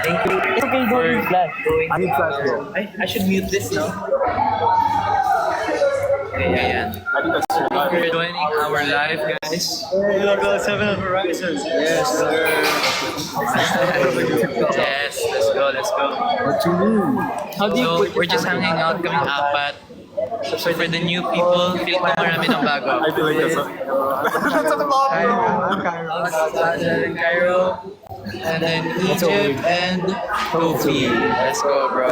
Thank you. It's okay, don't use flash. I need flash bro. I should mute this now. Ayan. I think that's your life. We're joining our live, guys. Level 7 of Horizons. Yes, sir. Yes, let's go, let's go. How do you So, put we're just hanging out, kaming apat. So, for the new people, feel ko marami ng bago. I feel like that's a Cairo, and then Egypt, and Kofi. Let's go, bro.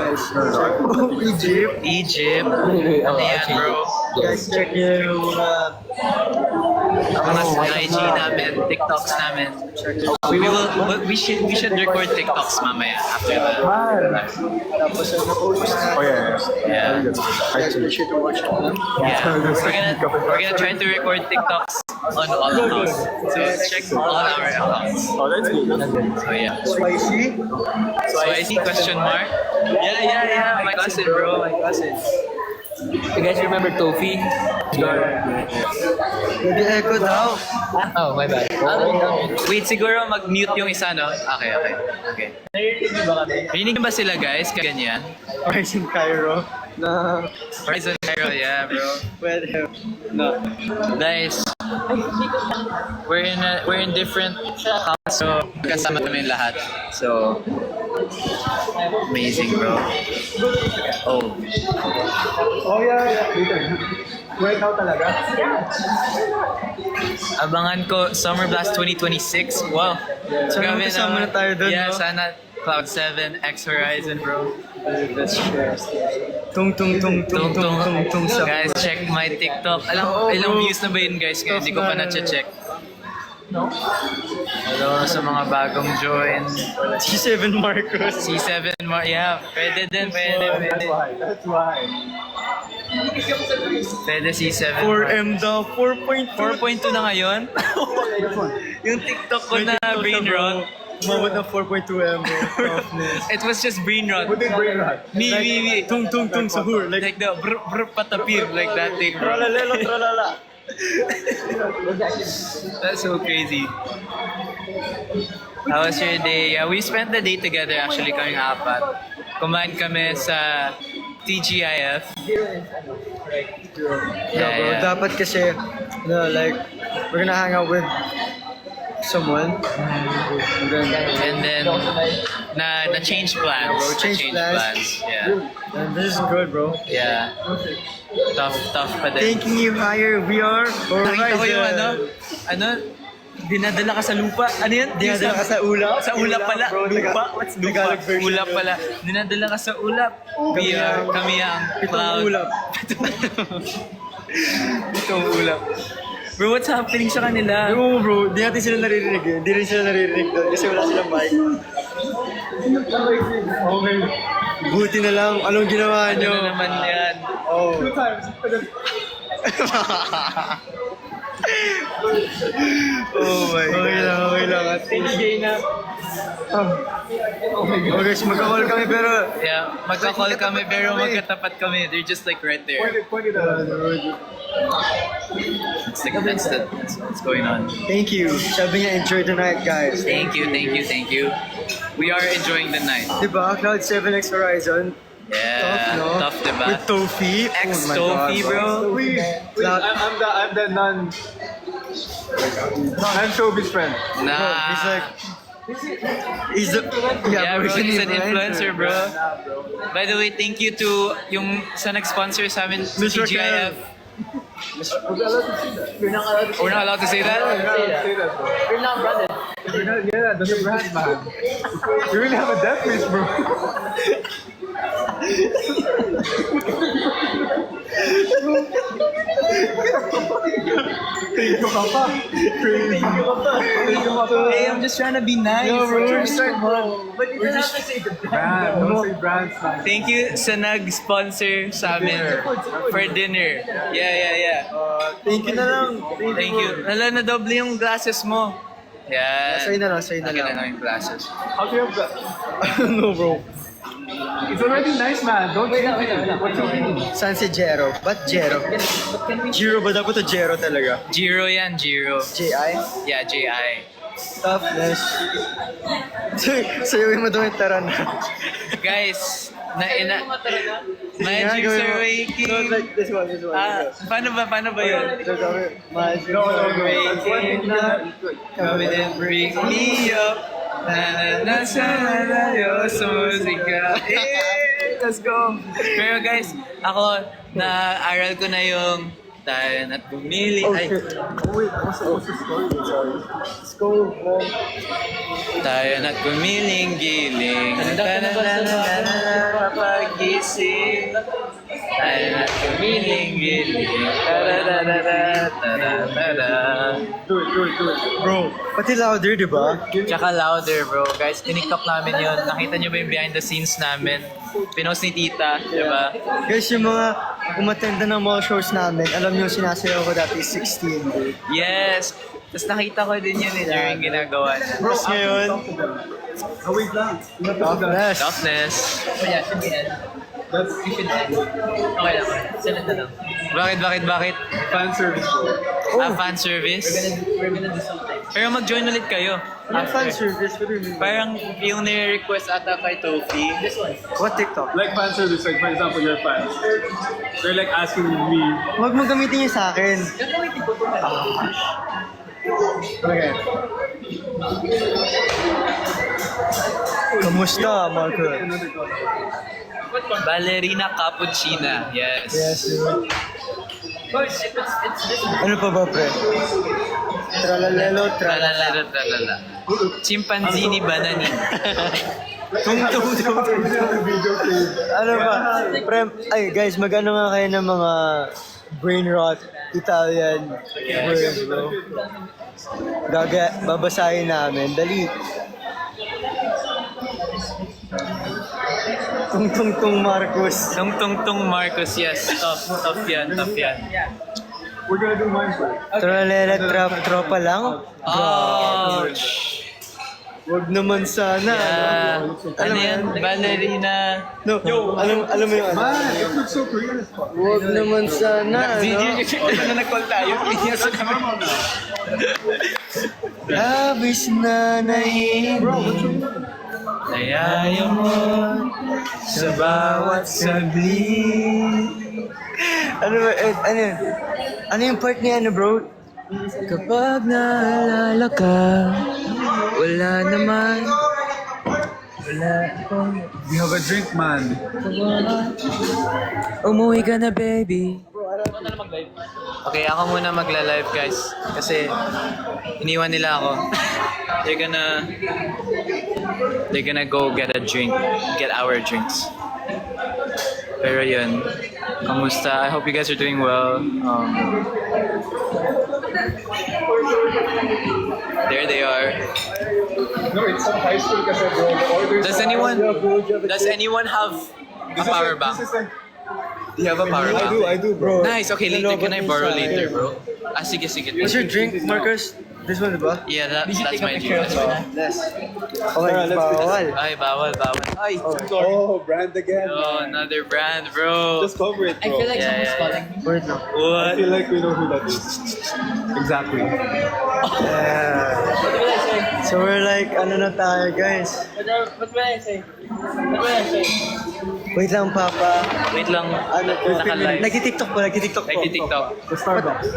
Egypt. Ano yan, bro? Guys, check yung Mga IG namin, TikToks namin. We should record TikToks mamaya after that. tapos Oh yeah, Yeah. I should watch it. Yeah. We're gonna try to record TikToks on all accounts. So check all our accounts. Oh, that's good. That's good. So yeah. spicy. So I see question mark. Yeah. My cousin, bro. My cousin. You guys remember Tofi? Pwede echo daw. Oh, my bad. Wait, siguro mag-mute yung isa, no? Okay. Rinig ba sila, guys? Ganyan. Rising Cairo. Na Horizon Cairo, yeah, bro. pwede. No. Guys, we're in different house, so kasama kami lahat. So amazing, bro. Oh, Oh yeah. Right now talaga. abangan ko Summer Blast 2026. Wow. Sana Grabe magkasama na tayo dun, Yeah, no? sana Cloud 7, X Horizon, bro. Tung tung tung tung tung tung tung sa Guys, check my TikTok. Ilang views na ba yun, guys? Kaya hindi ko pa na-check. Hello sa mga bagong join. G7 Marcos. C7 more, yeah. Pwede din, pwede. That's why. Pwede C7 4M daw. 4.4. 4.2 na ngayon? Yung TikTok ko na brain rot. Umabot ng 4.2M bro. Toughness. It was just brain rot. What did brain rot? Me. Tung tung tung sahur. Like the brr patapir, like that thing, bro. Tralalelo tralala. That's so crazy. How was your day? Yeah, we spent the day together actually kaming apat. Kumain kami sa TGIF. Yeah, bro. Dapat kasi, like, we're gonna hang out with someone. And then na change plans. Yeah, bro, change plans. Yeah. And this is good, bro. Yeah. Tough pa din. Thinking you higher, we are Nakita ko yung dinadala ka sa lupa. Ano yan? Dinadala ka sa ulap. Sa ulap pala. Bro, Lupa. What's lupa? Tagalog version Ulap yun. pala. Dinadala ka sa ulap. Kami ang Pitong cloud. ulap. Pitong ulap. Bro, what's happening sa kanila? Ewan mo bro, di natin sila naririnig eh. Di rin sila naririnig doon kasi wala silang mic. Okay. Buti na lang, anong ginawa Ano nyo? na naman yan? Oh. 2 times. Oh my God. Okay lang. At Jay na. oh guys, magka-call kami pero... Yeah, magka-call kami pero magkatapat kami. They're just like right there. Point it out. That's what's going on. Thank you. Sabi niya, enjoy the night guys. Thank you. We are enjoying the night. Diba? Cloud 7X Horizon. Yeah, tough, diba? With Tofi. Ex Oh my Tofi, God. bro. Cloud. I'm the non-showbiz friend. Nah. He's like... He's the... Yeah, bro, he's an influencer, influencer, bro. By the way, thank you to yung sa nag-sponsor sa amin, Mr. TGIF. We're not allowed to We're not allowed to say that? say that, bro. You're not brother. Yeah, that's a brand, man. You really have a death wish, bro. Thank you, Papa. Hey, I'm just trying to be nice. No, bro. We're just- But you don't have to say the Man, don't say brands, man. Thank you sa nag-sponsor sa amin for dinner. Yeah. Thank you na lang. Thank you. Nala na doble yung glasses mo. Yeah. Sa'yo na lang. lang yung glasses. How do you have that? No, bro. It's already nice, man. Don't say what you mean. Saan si Jero? Ba't Jero? Jero ba? Dapat to Jero talaga. Jiro yan, Jiro. J.I.? Yeah, J.I. Toughness. Sayawin mo daw yung tara na. Guys, magic are waking. Like this one. Paano ba yun? Magic No, are Waking up, come and bring me up. Nasa layo sa musika. Let's go! Pero guys, ako, na-aral ko na yung tayo na't pumili. Ay, Wait, what's the story? Sorry. Let's go, man. tayo na't pumiling-giling. Papagising. Tayo na't pumiling-giling. Tara-ra-ra-ra-ra-ra-ra. Do it. Bro, pati louder, di ba? Tsaka louder, bro. Guys, tiniktok namin yun. Nakita nyo ba yung behind the scenes namin? Pinost ni Tita, di ba? Guys, yung mga umatenda ng mga shows namin, alam nyo, sinasayaw ko dati 16, bro. Yes! Tapos nakita ko din yun during ginagawa niya. Tapos ngayon, Oh, wait lang. toughness. Toughness. Yeah, should be end. That's We should end. Okay lang. Sunod na lang. Bakit? fan service, bro. Fan service? We're gonna do something. Pero mag-join ulit kayo. Ano fan service? What do you mean? Parang yung nire-request ata kay Tofi. This one. What TikTok? Like fan service, like for example, your fans. They're like asking me. Huwag mo gamitin yung sa akin. Gagamitin ko po. Okay. Kamusta, Marco? Ballerina Cappuccina. Yes. Yes, yun. It's this one. Ano pa ba, pre? Tralalelo, Tralala. Chimpanzini Banani. Tung. Ano ba? Pre, ay, guys, mag-ano nga kayo ng mga brain rot Italian words, bro. Babasahin namin. Dali. Tung Marcos. Tungtungtung Marcos, yes. Tough yan. We're gonna do mine first. Tralalelo, tropa lang? Ouch! Wag naman sana. Yeah. Alam Ano mo yan? Ballerina. No, alam mo yung ano? Man, it looks so Korean as fuck. Wag naman sana, no? Ano nag-call tayo? Yes, Normal na. Labis na nahihindi. Nayaya mo sa bawat saglit. Ano ba, ano yun? Ano yung part niya, ano bro? Kapag naalala ka, wala naman. We have a drink, man. Umuwi ka na, baby. Okay, ako muna magla-live, guys. Kasi iniwan nila ako. They're gonna go get a drink. Get our drinks. Pero yun, kamusta? I hope you guys are doing well. There they are. No, it's some high school kasi, bro. Orders. Does anyone have a power bank? This is like, Do you have a power bank? I do, bro. Nice, okay, later. Can I borrow later, bro? Sige. What's your drink, Marcus? This one, diba? Yeah, that's my drink. Yes. Okay, bawal. Ay, bawal. Ay, oh, brand again. oh, another brand, bro. Just cover it, I bro. feel like Yeah, someone's yeah, calling me. Word lang. I What? feel like we know who that is. Exactly. Yeah. What will I say? So we're like, ano na tayo, guys? What will I say? What will I say? Wait lang, Papa. Wait lang. Ano, Naka-live. nagtitiktok po. Nagtitiktok. The Starbucks.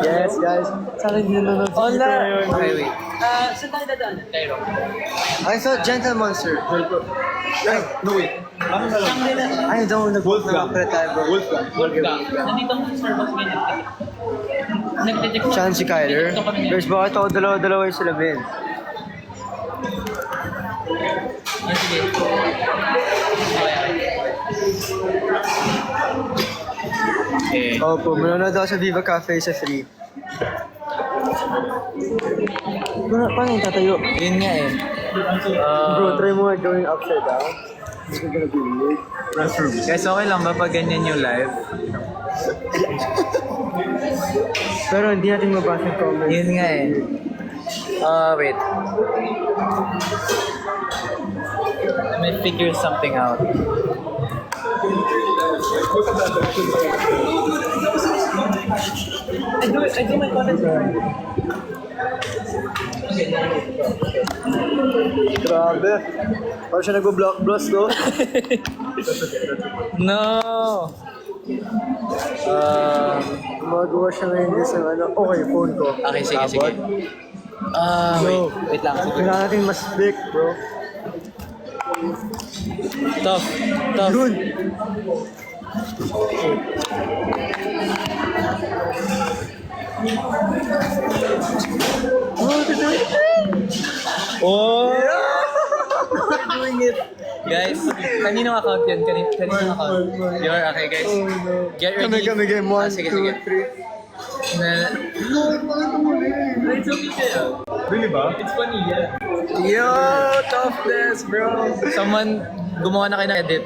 Yes, guys. Sana hindi nanonood sa video ngayon. Okay, wait. Saan tayo dadaan? Cairo. I thought Gentleman, sir. Ay, no, wait. Ano na lang? Ay, daw, nag-vote na pala tayo, bro. Wolfgang. Nandito ang Starbucks ngayon. Nagtitiktok. Chan si Kyler. Guys, bakit ako dalawa-dalawa yung sila, Ben? Ah, sige. Okay. Opo, manonood ako sa Viva Cafe sa 3. Paano yung tatayo? Yun nga eh. Bro, try mo going upside down. This is gonna be weird. Restroom. Guys, okay lang ba pag ganyan yung live? Pero hindi natin mabasa yung comments. Yun nga eh. Wait. Let me figure something out. I do my content. Grabe. Parang siya nagbo-block-blast ko. No! Gumagawa siya ngayon sa ano. Okay, phone ko. Okay, sige, sige. Bro, Wait lang. kailangan natin mas thick, bro. Tough. Tough. Yun. Oh! Doing it. Guys, kaninong account yun? Kaninong account? Your, okay guys. Get ready. Kami game 1, Sige, 2, sige. 3. Na- It's okay. Really ba? It's funny, yeah. Yo, toughness, bro. Someone gumawa na kayo ng edit.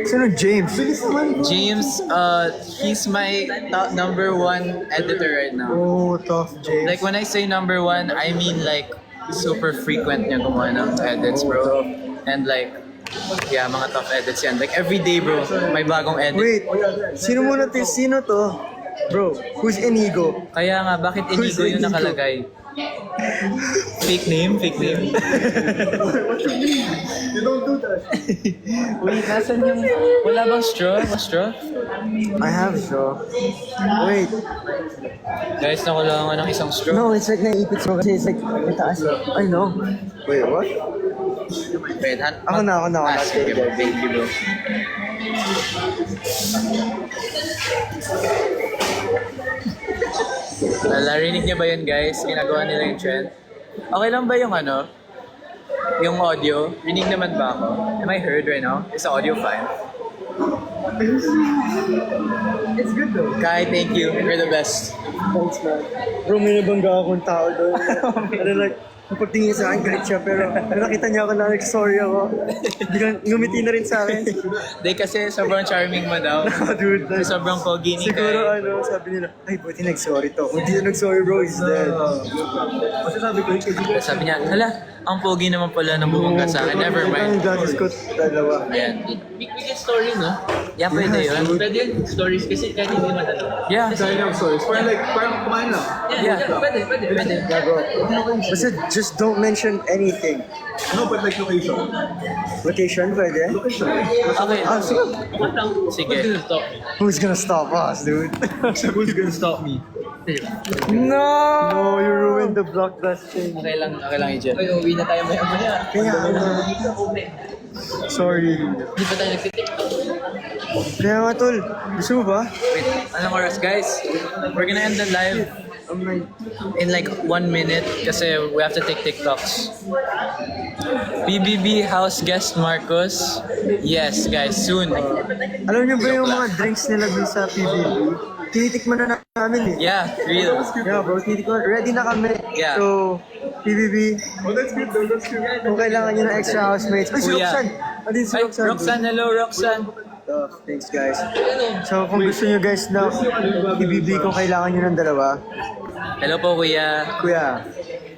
Sino James? James, he's my top number 1 editor right now. Oh, tough James. Like when I say number 1, I mean like super frequent niya gumawa ng edits, bro. And like, yeah, mga tough edits yan. Like every day, bro, may bagong edit. Wait, sino muna to? Sino to? Bro, who's Inigo? Kaya nga, bakit Inigo yung nakalagay? Fake name? Fake name? You don't do that. Wait, nasan yung... Wala bang straw? Mas straw? I have straw. Wait, Guys, nakulangan ng isang straw. no, it's like naipit mo kasi it's like mataas. I know. Wait, what? Wait, Ako na. Sige, bro. Thank you, bro. Narinig niyo ba yun, guys? Ginagawa nila yung trend. Okay lang ba yung ano? Yung audio? Rinig naman ba ako? Am I heard right now? Is the audio fine? It's good though. Kai, thank you. You're the best. Thanks, man. Bro, may nabangga akong tao doon. Ano like, pagtingin sa akin, galit siya. Pero nung nakita niya ako na sorry ako. Biglang ngumiti na rin sa akin. Di kasi sobrang charming mo daw. Dude, like, Sobrang pogi ni siguro Kai. ano, sabi nila, ay buti nag-sorry to. Kung di na nag-sorry bro, he's dead. Kasi sabi ko, Sabi niya, hala, ang pogi naman pala ng bumangga sa akin. Never Ang mind. gatas ko dalawa. Ayan. Big story, no? Yeah, pwede yun. Pwede yun, stories kasi kahit hindi madala. Yeah. Sayang stories. Parang kumain lang. Yeah. Pwede. Gago. Basta just don't mention anything. No, but like location. Location, pwede? Location. Okay. Ah, sige. Sige. Who's gonna stop us, dude? Who's gonna stop me? No! No, you ruined the blockbuster. Okay lang i-jet. Ay, uwi na tayo maya-maya. Kaya ano, sorry. Hindi pa tayo nagtitiktok. Kaya nga tol, gusto mo ba? Wait, anong oras guys? We're gonna end the live in like 1 minute kasi we have to take TikToks. BBB house guest Marcos. Yes guys, soon. Alam niyo ba yung Joke mga lang. drinks nila dun sa PBB? Tinitikman na namin eh. Yeah, real. Yeah bro, tinitikman. Ready na kami. Yeah. So, PBB, Oh, that's good though. That's good. kung kailangan nyo ng extra housemates. Ay, si Kuya. Roxanne! Andin si Ay, Roxanne. Roxanne, hello Roxanne. Oh, thanks guys. So, kung gusto nyo guys na PBB kung kailangan nyo ng dalawa, Hello po kuya. Kuya.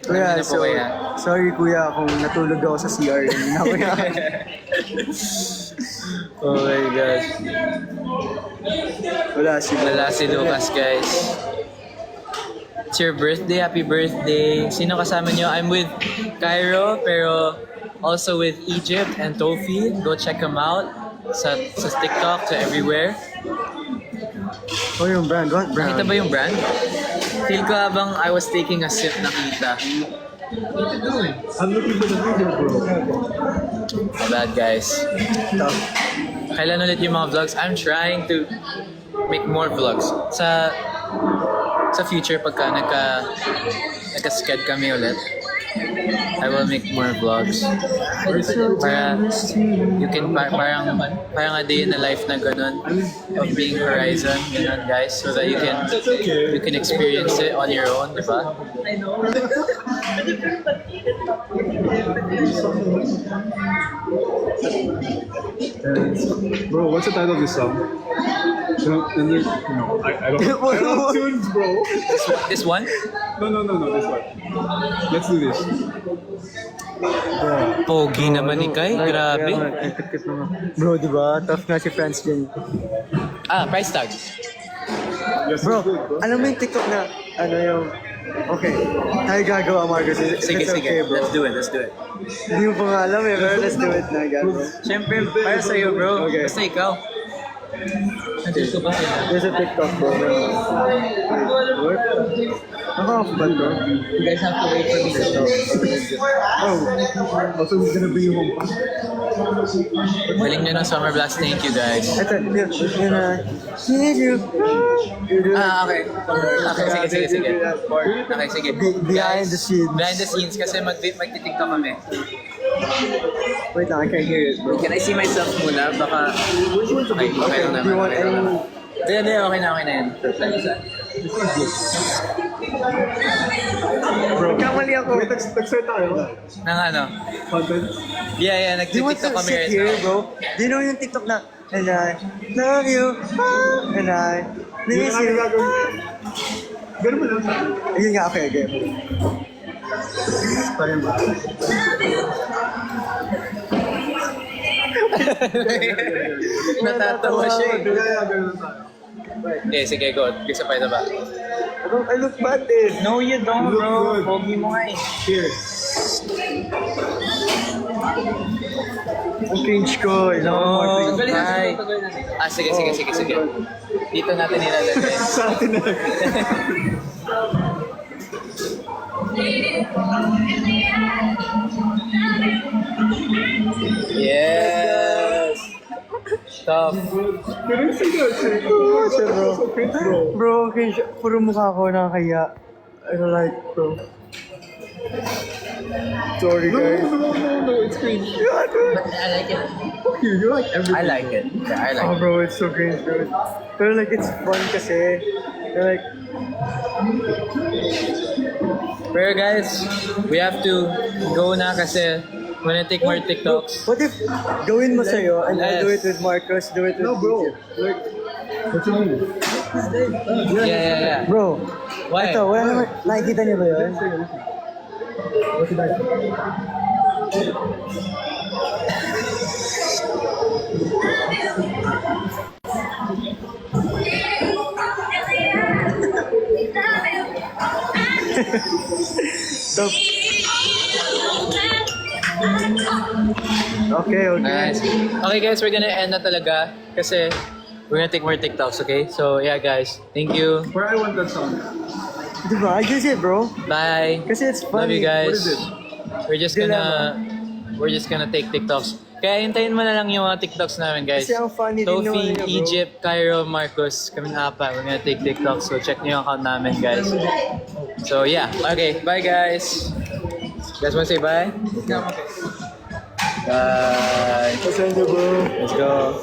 Ano na po, so, kuya? sorry kuya kung natulog ako sa CR. Hindi na kuya. Oh my gosh. Wala Si Lucas guys. It's your birthday, happy birthday. Sino kasama nyo? I'm with Cairo, pero also with Egypt and Tofi. Go check them out. Sa TikTok, sa everywhere. Oh, yung brand. What brand? Nakita ba yung brand? Feel ko habang I was taking a sip nakita. I'm looking for the video, bro. My bad guys. Kailan ulit yung mga vlogs? I'm trying to make more vlogs. Sa future pagka nagka-sked kami ulit, I will make more vlogs. Para you can parang a day in the life na ganun of being Horizon, ganun guys, so that you can experience it on your own, di ba? Bro, what's the title of this song? I don't know tunes, bro. This one? No, this one. Let's do this. Pogi naman ni Kai, grabe. Bro, di ba? Tough nga si Franz dyan. Ah, price tag. Yes, Bro, it's good, bro. alam mo yung TikTok na ano yung... Okay, tayo gagawa, Marcos. Sige, It's okay, sige. bro. Let's do it, let's do it. Hindi mo pa nga alam eh, pero let's do it na, gago. Siyempre, para sa'yo, bro. Okay. Basta ikaw. Nandito ba sila? There's a TikTok, bro. What? Naka-off ba to? You guys have to wait for me to talk. Oh, also he's gonna bring you home. Galing nyo ng Summer Blast. Thank you, guys. Ito, yun na. Need you. Okay. Okay, sige, sige, sige. Okay, sige. Behind the scenes. Behind the scenes kasi magtitiktok kami. Wait lang, I can't hear it, bro. Can I see myself muna? Baka... Okay, okay lang Do you want naman. any... Hindi, okay na yan. Bro, kamali ako. Wait, text tayo. Nang ano? Content. Yeah, Do you want to nagtitiktok kami sit right here, now. bro? Do you know yung TikTok na, and I love you, and I miss you. Ganun mo lang sa akin. Ayun nga, okay, okay. Tayo ba? Natatawa siya eh. Yeah, ganun lang tayo. Okay, sige, go. Gusto pa ito ba? I look bad eh. No, you don't, You look bro. good. Pogi mo nga eh. Cheers. Ang cringe ko. Ilang Oh, more things. bye. Sige, sige, sige, sige. Dito natin nilalagay. Sa atin na. Yes! Tough. Ganun sila. So, bro. Bro, cringe. Puro mukha ko nakakaya. I don't like, bro. Sorry, guys. No, it's cringe. But I like it. Fuck you, you like everything. I like it. Yeah, I like Oh, it. bro, it's so cringe, bro. Pero like, it's fun kasi. They're like, Pero guys, we have to go na kasi we're gonna take more TikToks. what if gawin mo sa'yo and I'll do it Yes. with Marcos, do it with No, bro. DJ? Like, what you mean? Yeah. Bro, Why? ito, wala naman, nakikita niyo ba yun? What did I say? So, okay, okay. Nice. Okay guys, we're gonna end na talaga kasi we're gonna take more TikToks, okay? So yeah guys, thank you. Where I want that song. Diba? I just it, bro. Bye. Kasi it's Love funny. you guys. What is it? We're just gonna take TikToks. Kaya hintayin mo na lang yung mga TikToks namin guys. Kasi ang funny din naman Sophie, yun, bro. Egypt, Cairo, Marcos, kaming apat. We're gonna take TikToks. So check nyo yung account namin guys. So yeah. Okay. Bye guys. You guys wanna say bye? Bye. Pasensya, bro. Let's go.